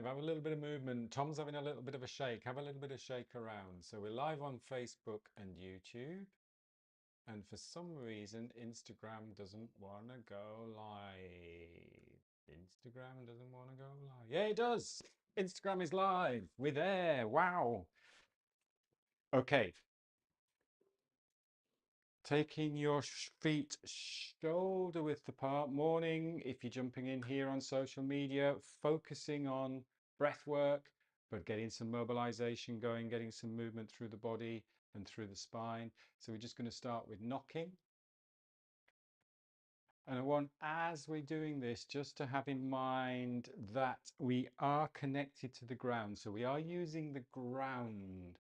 Have a little bit of movement. Tom's having a little bit of a shake. Have a little bit of shake around. So we're live on Facebook and YouTube. And for some reason, Instagram doesn't want to go live. Instagram doesn't want to go live. Yeah, it does. Instagram is live. We're there. Wow. Okay. Taking your feet shoulder width apart. Morning, if you're jumping in here on social media, focusing on breath work, but getting some mobilization going, getting some movement through the body and through the spine. So we're just going to start with knocking. And I want, as we're doing this, just to have in mind that we are connected to the ground. So we are using the ground.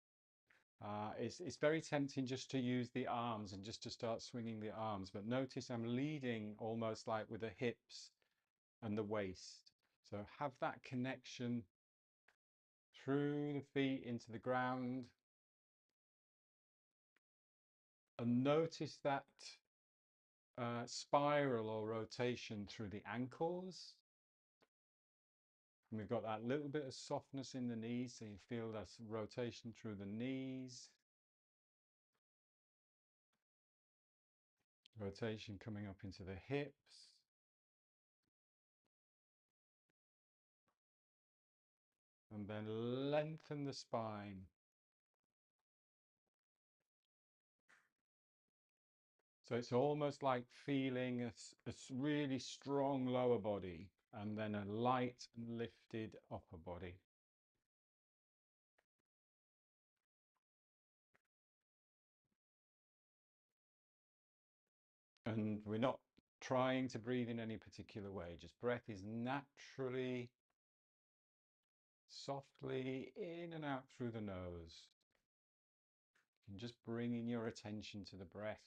It's very tempting just to use the arms and just to start swinging the arms, but notice I'm leading almost like with the hips and the waist. So have that connection through the feet into the ground, and notice that spiral or rotation through the ankles. And we've got that little bit of softness in the knees, so you feel that rotation through the knees. Rotation coming up into the hips. And then lengthen the spine. So it's almost like feeling a really strong lower body and then a light and lifted upper body. And we're not trying to breathe in any particular way, just breath is naturally, softly in and out through the nose. And just bringing your attention to the breath.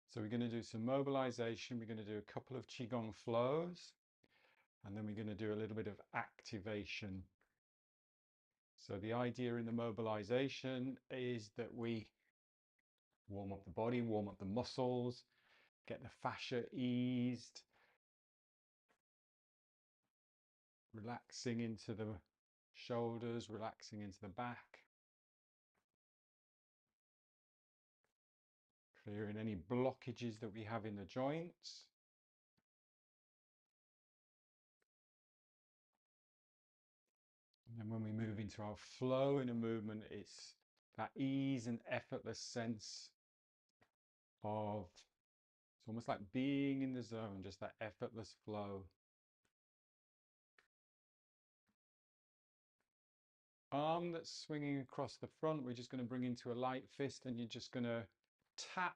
So we're going to do some mobilization. We're going to do a couple of Qigong flows, and then we're going to do a little bit of activation. So the idea in the mobilization is that we warm up the body, warm up the muscles, get the fascia eased, relaxing into the shoulders, relaxing into the back, clearing any blockages that we have in the joints. And then when we move into our flow in a movement, it's that ease and effortless sense of, it's almost like being in the zone, just that effortless flow. Arm that's swinging across the front, we're just going to bring into a light fist, and you're just going to tap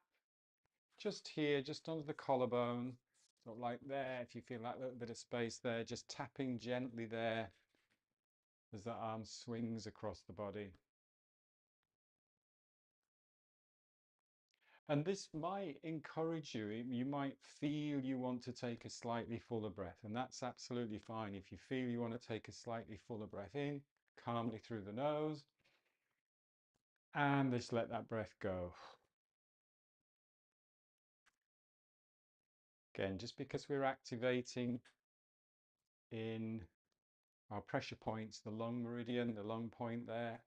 just here, just under the collarbone, sort of like there. If you feel that little bit of space there, just tapping gently there as the arm swings across the body. And this might encourage you. You might feel you want to take a slightly fuller breath, and that's absolutely fine. If you feel you want to take a slightly fuller breath in, calmly through the nose, and just let that breath go. Again, just because we're activating in our pressure points, the lung meridian, the lung point there,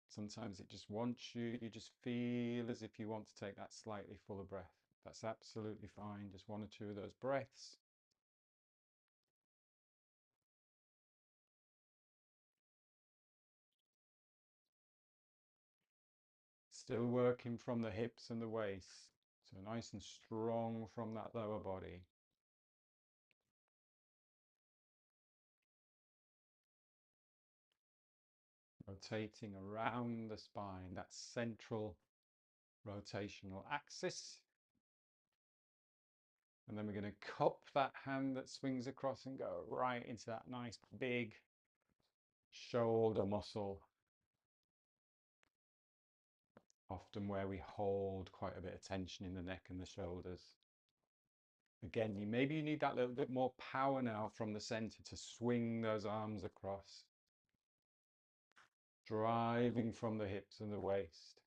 sometimes it just wants you, you just feel as if you want to take that slightly fuller breath. That's absolutely fine. Just one or two of those breaths. Still working from the hips and the waist. So nice and strong from that lower body. Rotating around the spine, that central rotational axis. And then we're going to cup that hand that swings across and go right into that nice big shoulder muscle. Often where we hold quite a bit of tension in the neck and the shoulders. Again, maybe you need that little bit more power now from the center to swing those arms across. driving from the hips and the waist.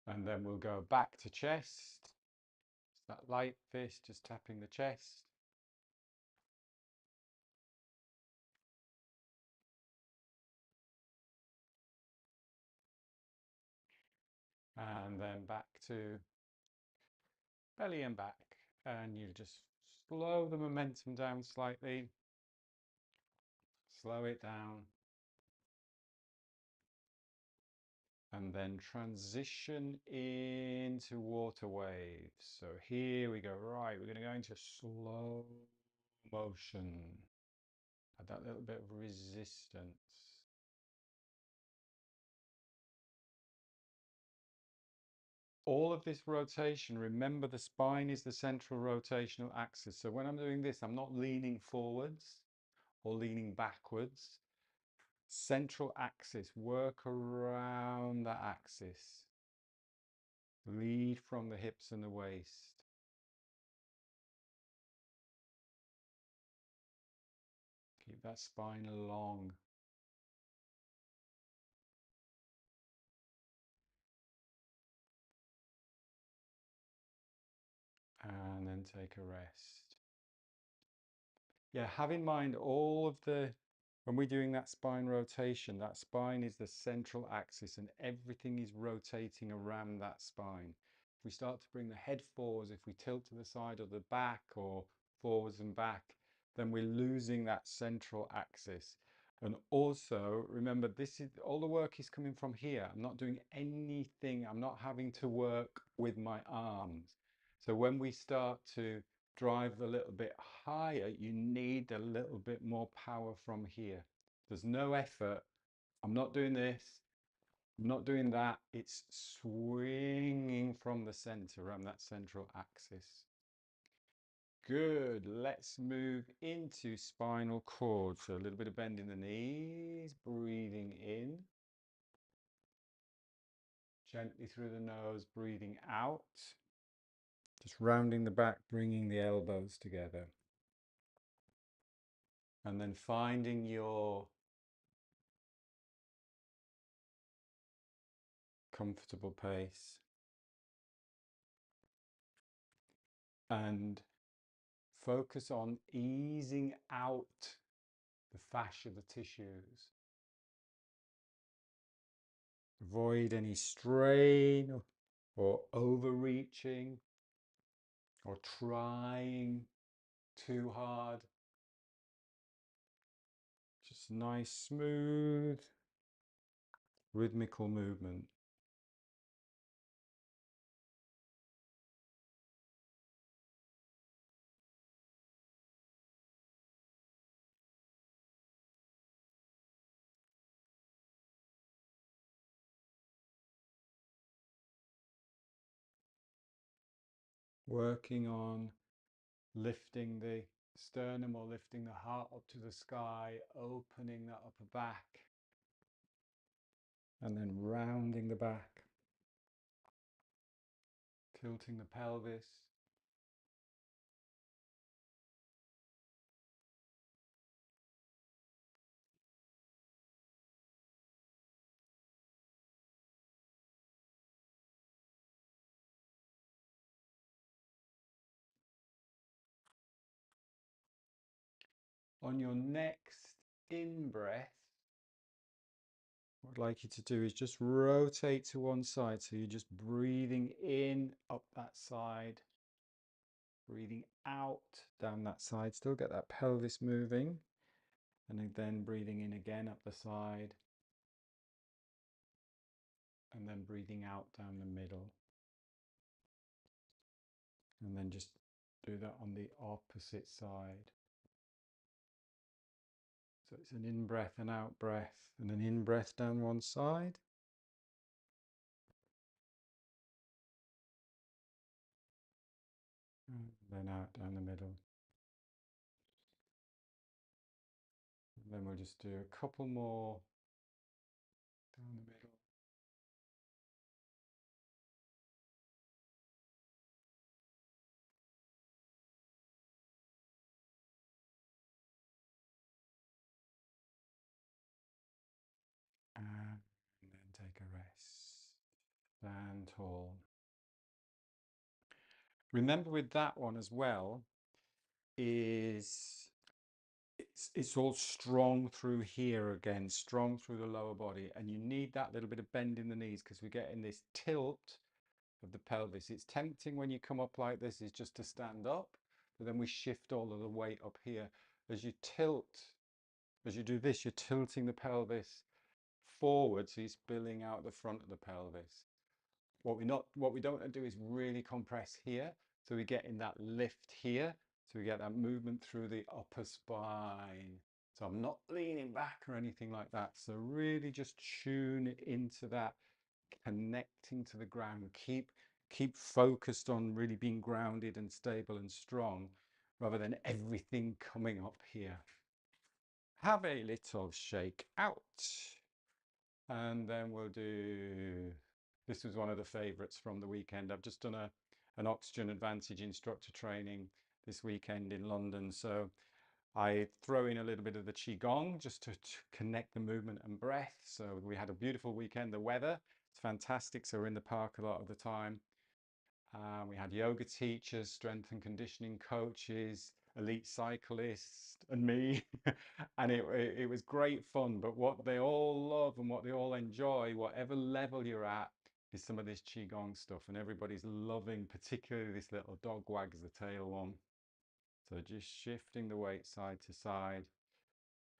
And then we'll go back to chest. It's that light fist, just tapping the chest. And then back to belly and back. And you just slow the momentum down slightly. Slow it down. And then transition into water waves. So here we go. Right, we're going to go into slow motion. Add that little bit of resistance. All of this rotation, remember the spine is the central rotational axis. So when I'm doing this, I'm not leaning forwards or leaning backwards. Central axis, work around that axis. Lead from the hips and the waist. Keep that spine long. And then take a rest. Yeah, have in mind all of the, when we're doing that spine rotation, that spine is the central axis and everything is rotating around that spine. If we start to bring the head forwards, if we tilt to the side or the back or forwards and back, then we're losing that central axis. And also remember, this is all the work is coming from here. I'm not doing anything. I'm not having to work with my arms. So when we start to drive a little bit higher, you need a little bit more power from here. There's no effort. I'm not doing this. I'm not doing that. It's swinging from the center around that central axis. Good. Let's move into spinal cord. So a little bit of bend in the knees, breathing in. Gently through the nose, breathing out. Just rounding the back, bringing the elbows together. And then finding your comfortable pace. And focus on easing out the fascia, the tissues. Avoid any strain or overreaching or trying too hard. Just nice, smooth, rhythmical movement. Working on lifting the sternum or lifting the heart up to the sky, opening that upper back, and then rounding the back, tilting the pelvis. On your next in-breath, what I'd like you to do is just rotate to one side. So you're just breathing in up that side, breathing out down that side. Still get that pelvis moving. And then breathing in again up the side. And then breathing out down the middle. And then just do that on the opposite side. So it's an in-breath and out-breath, and an in-breath down one side. And then out down the middle. And then we'll just do a couple more Stand tall. Remember with that one as well is it's all strong through here again, strong through the lower body, and you need that little bit of bend in the knees because we're getting this tilt of the pelvis. It's tempting when you come up like this is just to stand up, but then we shift all of the weight up here. As you tilt, as you do this, you're tilting the pelvis forward, so you're spilling out the front of the pelvis. What we don't want to do is really compress here, so we get in that lift here, so we get that movement through the upper spine. So I'm not leaning back or anything like that. So really just tune into that, connecting to the ground. Keep focused on really being grounded and stable and strong, rather than everything coming up here. Have a little shake out. And then we'll do, this was one of the favorites from the weekend. I've just done an Oxygen Advantage instructor training this weekend in London. So I throw in a little bit of the Qigong just to connect the movement and breath. So we had a beautiful weekend. The weather, it's fantastic. So we're in the park a lot of the time. We had yoga teachers, strength and conditioning coaches, elite cyclists, and me. And it was great fun. But what they all love and what they all enjoy, whatever level you're at, is some of this Qigong stuff. And everybody's loving, particularly this little dog wags the tail one. So just shifting the weight side to side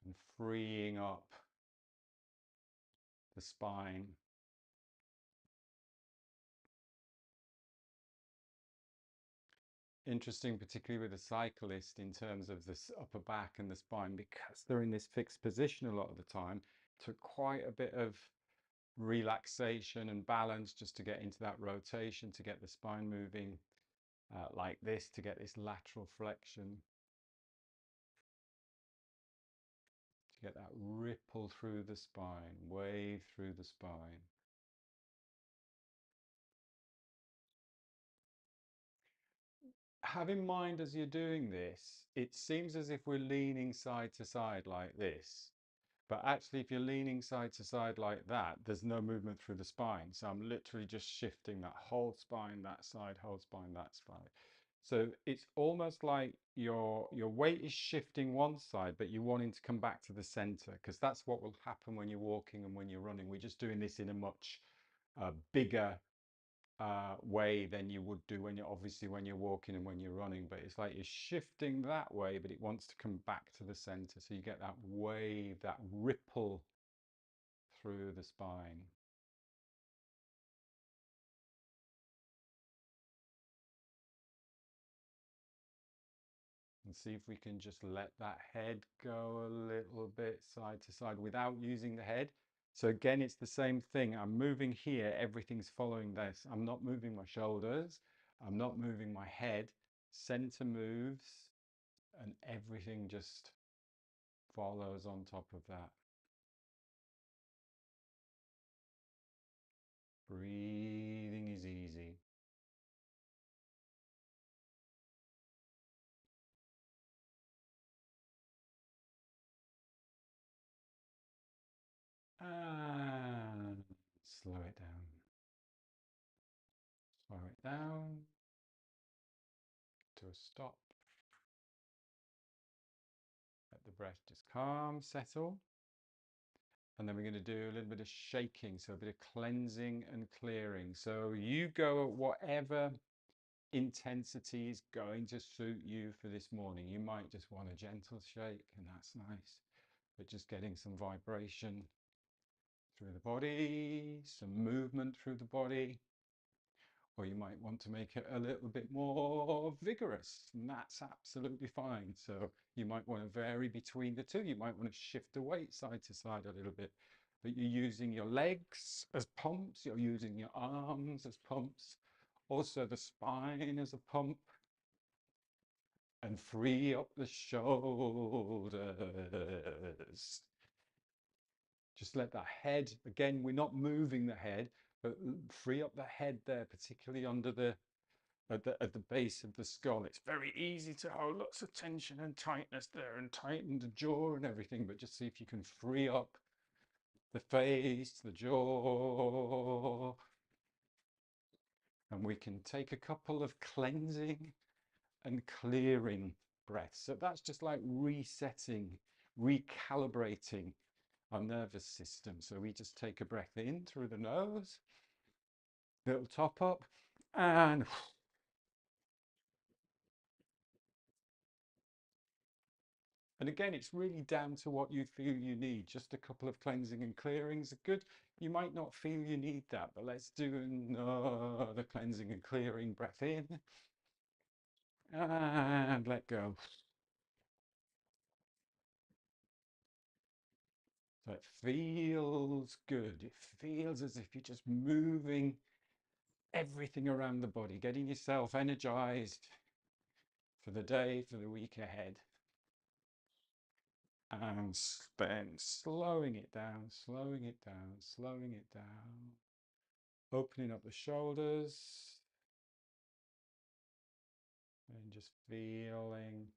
and freeing up the spine. Interesting, particularly with a cyclist, in terms of this upper back and the spine, because they're in this fixed position a lot of the time. Took quite a bit of relaxation and balance just to get into that rotation, to get the spine moving like this, to get this lateral flexion, to get that ripple through the spine, wave through the spine. Have in mind as you're doing this, it seems as if we're leaning side to side like this. But actually, if you're leaning side to side like that, there's no movement through the spine. So I'm literally just shifting that whole spine, that side, whole spine, that side. So it's almost like your weight is shifting one side, but you're wanting to come back to the center, because that's what will happen when you're walking and when you're running. We're just doing this in a much bigger way than you would do when you're obviously when you're walking and when you're running. But it's like you're shifting that way, but it wants to come back to the center, so you get that wave, that ripple through the spine. And see if we can just let that head go a little bit side to side without using the head. So again, it's the same thing. I'm moving here, everything's following this. I'm not moving my shoulders, I'm not moving my head. Center moves and everything just follows on top of that. Breathing is easy. And slow it down. Slow it down to a stop. Let the breath just calm, settle. And then we're going to do a little bit of shaking, so a bit of cleansing and clearing. So you go at whatever intensity is going to suit you for this morning. You might just want a gentle shake, and that's nice. But just getting some vibration through the body, some movement through the body. Or you might want to make it a little bit more vigorous, and that's absolutely fine. So you might want to vary between the two. You might want to shift the weight side to side a little bit, but you're using your legs as pumps, you're using your arms as pumps, also the spine as a pump, and free up the shoulders. Just let that head, again, we're not moving the head, but free up the head there, particularly under the at the base of the skull. It's very easy to hold lots of tension and tightness there and tighten the jaw and everything, but just see if you can free up the face, the jaw. And we can take a couple of cleansing and clearing breaths. So that's just like resetting, recalibrating our nervous system. So we just take a breath in through the nose, little top up, and again, it's really down to what you feel you need. Just a couple of cleansing and clearings are good. You might not feel you need that, but let's do another cleansing and clearing breath in and let go. So it feels good. It feels as if you're just moving everything around the body, getting yourself energized for the day, for the week ahead. And then slowing it down, slowing it down, slowing it down. Opening up the shoulders and just feeling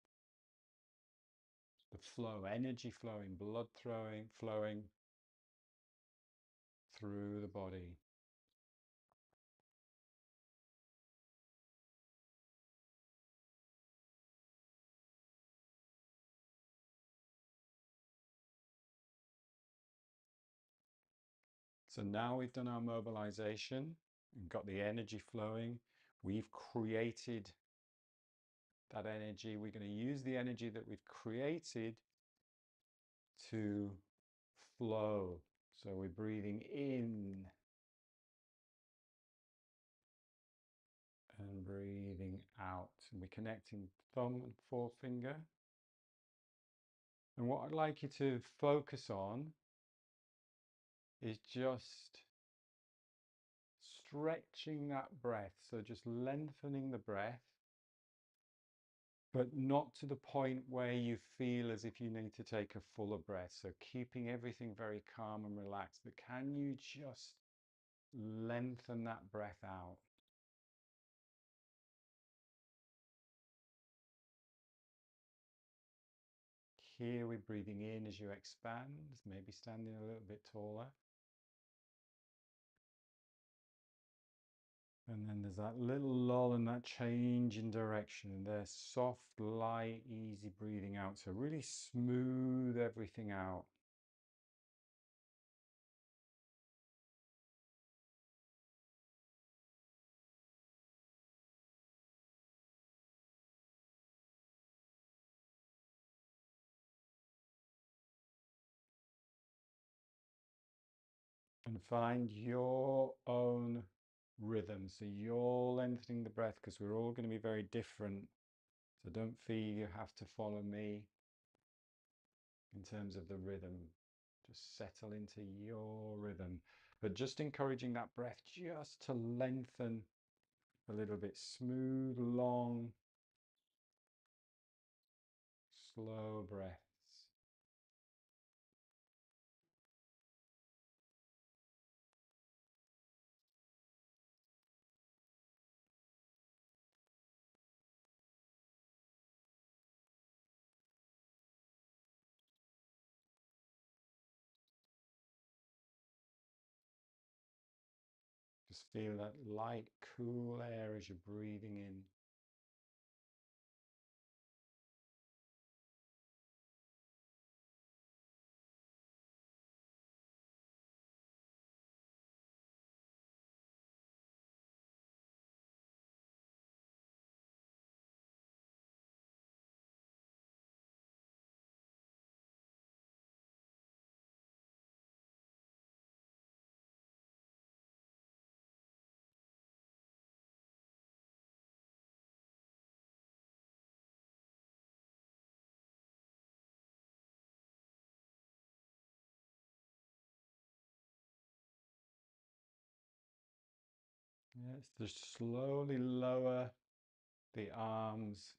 the flow, energy flowing, blood flowing through the body. So now we've done our mobilization and got the energy flowing. We've created that energy. We're going to use the energy that we've created to flow. So we're breathing in and breathing out. And we're connecting thumb and forefinger. And what I'd like you to focus on is just stretching that breath. So just lengthening the breath, but not to the point where you feel as if you need to take a fuller breath. So keeping everything very calm and relaxed, but can you just lengthen that breath out? Here we're breathing in as you expand, maybe standing a little bit taller. And then there's that little lull and that change in direction. And there's soft, light, easy breathing out. So really smooth everything out. And find your own rhythm. So you're lengthening the breath because we're all going to be very different. So don't feel you have to follow me in terms of the rhythm. Just settle into your rhythm. But just encouraging that breath just to lengthen a little bit. Smooth, long, slow breaths. Just feel that light, cool air as you're breathing in. Yes, just slowly lower the arms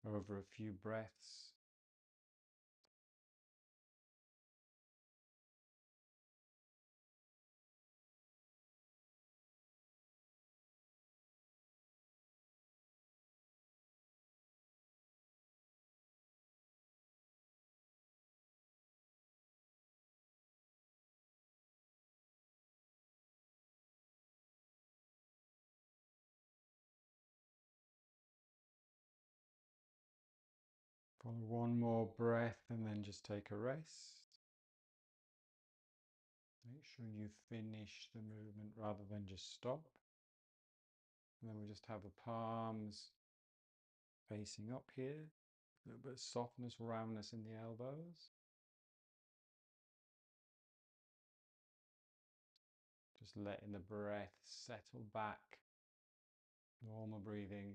over a few breaths. Follow one more breath and then just take a rest. Make sure you finish the movement rather than just stop. And then we just have the palms facing up here. A little bit of softness, roundness in the elbows. Just letting the breath settle back. Normal breathing.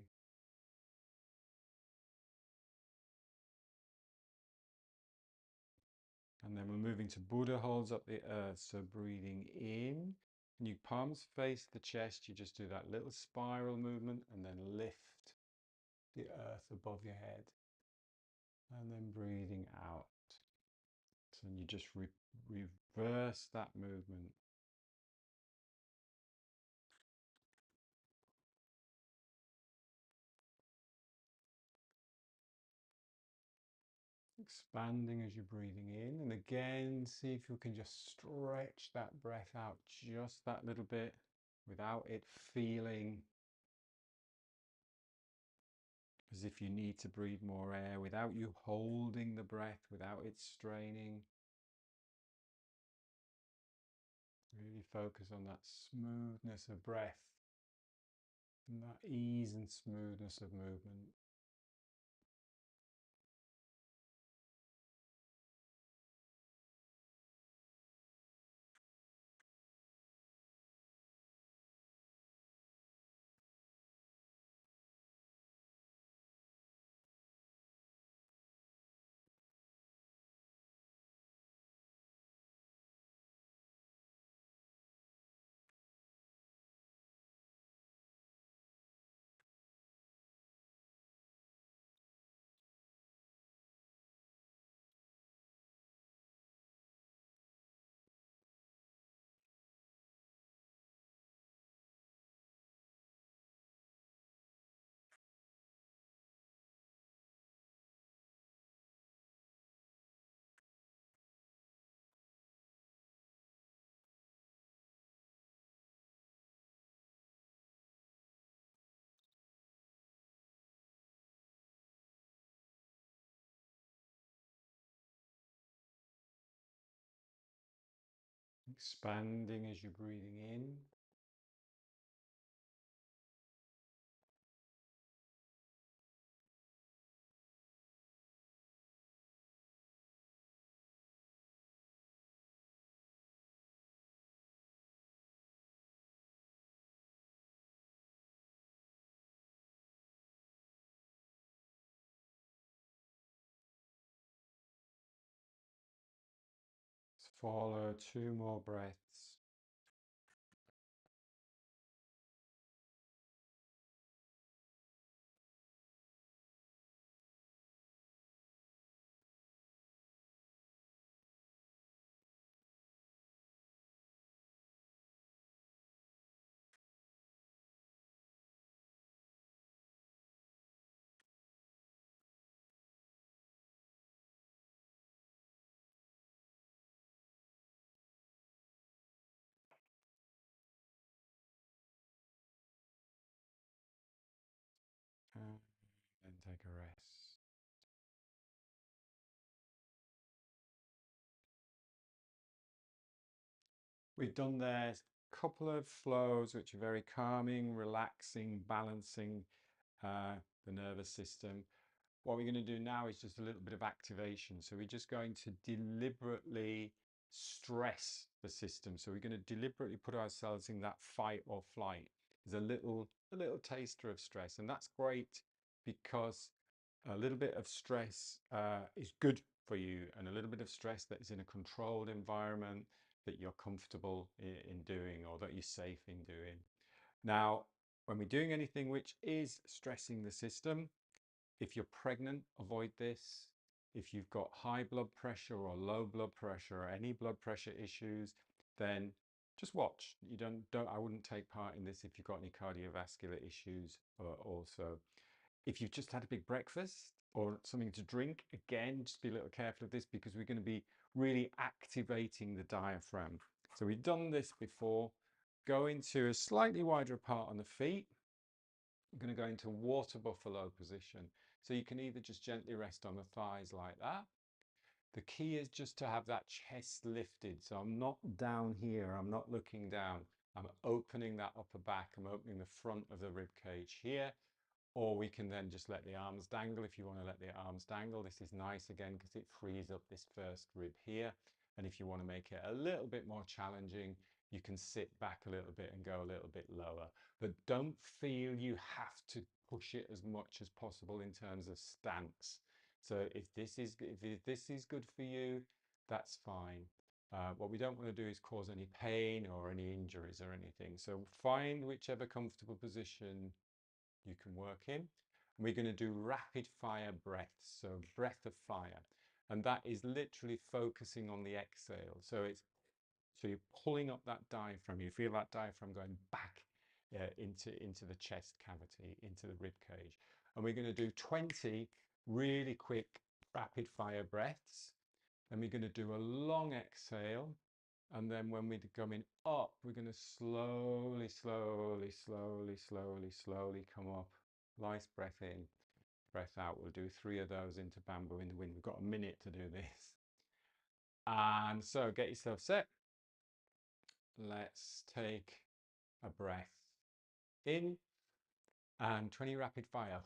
And then we're moving to Buddha holds up the earth. So breathing in, and you palms face the chest. You just do that little spiral movement and then lift the earth above your head. And then breathing out. So you just reverse that movement. Expanding as you're breathing in. And again, see if you can just stretch that breath out just that little bit without it feeling as if you need to breathe more air, without you holding the breath, without it straining. Really focus on that smoothness of breath and that ease and smoothness of movement. Expanding as you're breathing in. Follow 2 more breaths. And then take a rest. We've done there a couple of flows which are very calming, relaxing, balancing the nervous system. What we're going to do now is just a little bit of activation. So we're just going to deliberately stress the system. So we're going to deliberately put ourselves in that fight or flight. There's a little taster of stress, and that's great because a little bit of stress is good for you, and a little bit of stress that is in a controlled environment that you're comfortable in doing or that you're safe in doing. Now, when we're doing anything which is stressing the system, if you're pregnant, avoid this. If you've got high blood pressure or low blood pressure or any blood pressure issues, then just watch. I wouldn't take part in this if you've got any cardiovascular issues also. If you've just had a big breakfast or something to drink, again, just be a little careful of this because we're going to be really activating the diaphragm. So we've done this before. Go into a slightly wider apart on the feet. We're going to go into water buffalo position. So you can either just gently rest on the thighs like that. The key is just to have that chest lifted. So I'm not down here, I'm not looking down. I'm opening that upper back, I'm opening the front of the rib cage here. Or we can then just let the arms dangle. If you want to let the arms dangle, this is nice again because it frees up this first rib here. And if you want to make it a little bit more challenging, you can sit back a little bit and go a little bit lower. But don't feel you have to push it as much as possible in terms of stance. So if this is good for you, that's fine. What we don't want to do is cause any pain or any injuries or anything. So find whichever comfortable position you can work in. And we're going to do rapid fire breaths, so breath of fire. And that is literally focusing on the exhale. So you're pulling up that diaphragm. You feel that diaphragm going back into the chest cavity, into the rib cage. And we're going to do 20 really quick rapid fire breaths. Then we're going to do a long exhale. And then when we're coming up, we're going to slowly, slowly, slowly, slowly, slowly come up. Nice breath in, breath out. We'll do 3 of those into bamboo in the wind. We've got a minute to do this. And so get yourself set. Let's take a breath in and 20 rapid fire.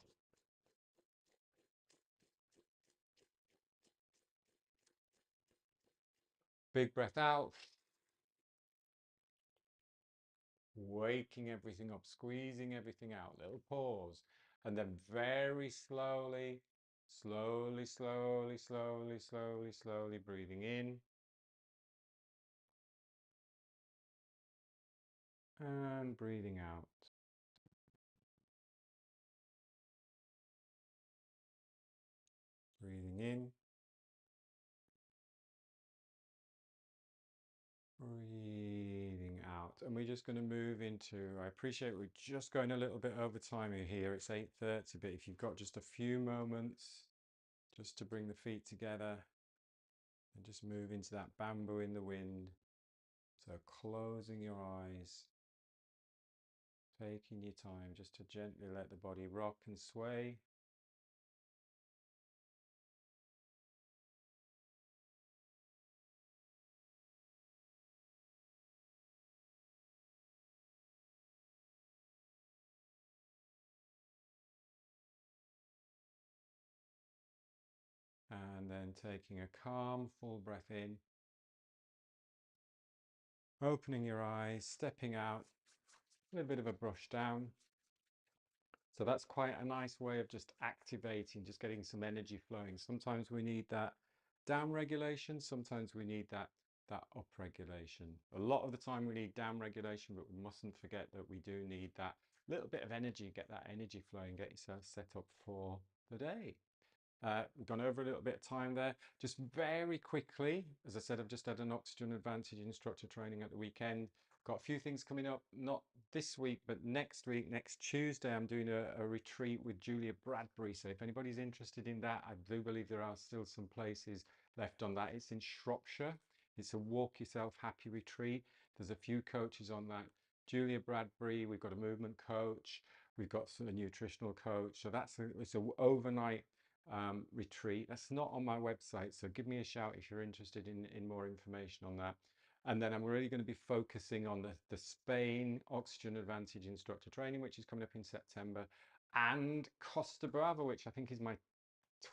Big breath out. Waking everything up, squeezing everything out. Little pause. And then very slowly, slowly, slowly, slowly, slowly, slowly breathing in. And breathing out. Breathing in. Breathing out. And we're just going to move into, I appreciate we're just going a little bit over time here. It's 8:30, but if you've got just a few moments just to bring the feet together and just move into that bamboo in the wind. So closing your eyes, taking your time just to gently let the body rock and sway. And then taking a calm, full breath in. Opening your eyes, stepping out, a little bit of a brush down. So that's quite a nice way of just activating, just getting some energy flowing. Sometimes we need that down regulation, sometimes we need that up regulation. A lot of the time we need down regulation, but we mustn't forget that we do need that little bit of energy, get that energy flowing, get yourself set up for the day. We've gone over a little bit of time there. Just very quickly, as I said, I've just had an Oxygen Advantage instructor training at the weekend. Got a few things coming up, not this week, but next week, next Tuesday, I'm doing a retreat with Julia Bradbury. So if anybody's interested in that, I do believe there are still some places left on that. It's in Shropshire. It's a walk yourself happy retreat. There's a few coaches on that. Julia Bradbury, we've got a movement coach, we've got a nutritional coach. So it's an overnight retreat. That's not on my website, so give me a shout if you're interested in more information on that. And then I'm really going to be focusing on the Spain Oxygen Advantage instructor training, which is coming up in September, and Costa Brava, which I think is my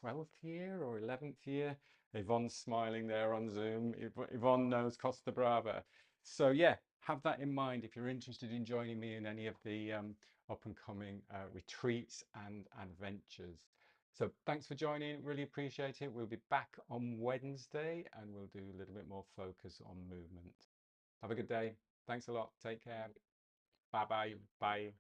12th year or 11th year. Yvonne's smiling there on Zoom. Yvonne knows Costa Brava. So yeah, have that in mind if you're interested in joining me in any of the up and coming retreats and adventures. So thanks for joining, really appreciate it. We'll be back on Wednesday and we'll do a little bit more focus on movement. Have a good day. Thanks a lot. Take care. Bye bye. Bye.